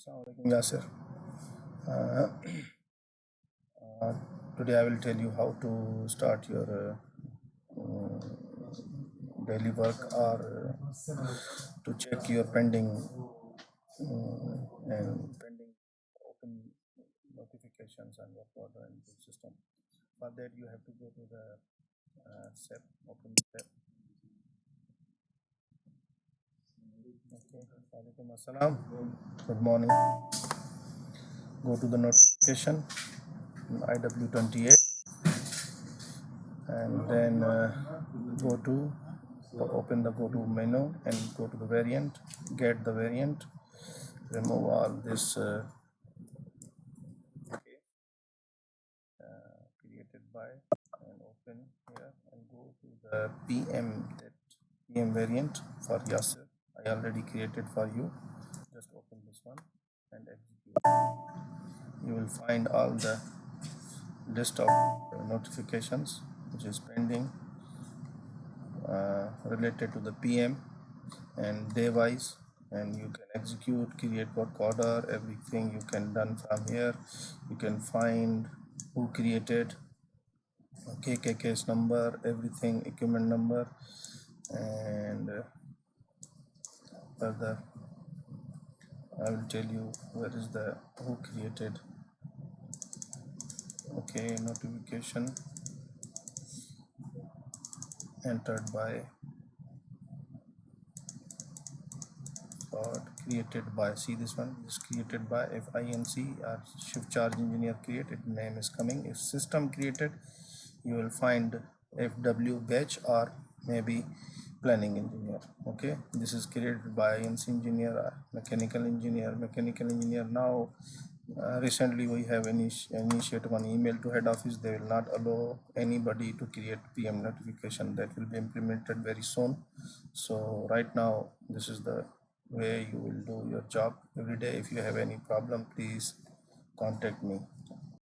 Assalamualaikum, Yasir. Uh, uh, Today I will tell you how to start your daily work or to check your pending and pending open notifications on your order and the system. For that you have to go to the SEP, open SEP. Okay, Walaikum Assalam. Good morning. Go to the notification IW28 and then go to open the go to menu and go to the variant, get the variant, remove all this created by and open here and go to the PM variant for Yasir. I already created for you. Just open this one and execute. You will find all the list of notifications which is pending related to the PM and day wise, and you can execute, create work order, everything you can done from here. You can find who created, KKK's number, everything, equipment number, and further I will tell you where is the who created. Okay, notification entered by or created by, see this one is created by FINC or shift charge engineer created, name is coming. If system created, you will find FW batch or maybe planning engineer. Okay, this is created by INC engineer, mechanical engineer. Now recently we have initiated one email to head office. They will not allow anybody to create PM notification. That will be implemented very soon. So right now this is the way you will do your job every day. If you have any problem, please contact me.